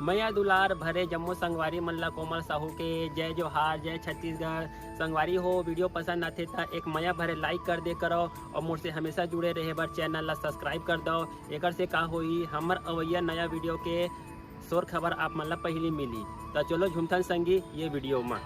मैया दुलार भरे जम्मू संगवारी मल्ला कोमल साहू के जय जोहार, जय छत्तीसगढ़। संगवारी हो वीडियो पसंद आते तो एक मैया भरे लाइक कर दे करो और मुझसे हमेशा जुड़े रहे बर चैनल ला सब्सक्राइब कर दो। एक से का होई हमर अवैया नया वीडियो के शोर खबर आप मन ला पहली मिली। तो चलो झुमथन संगी ये वीडियो में।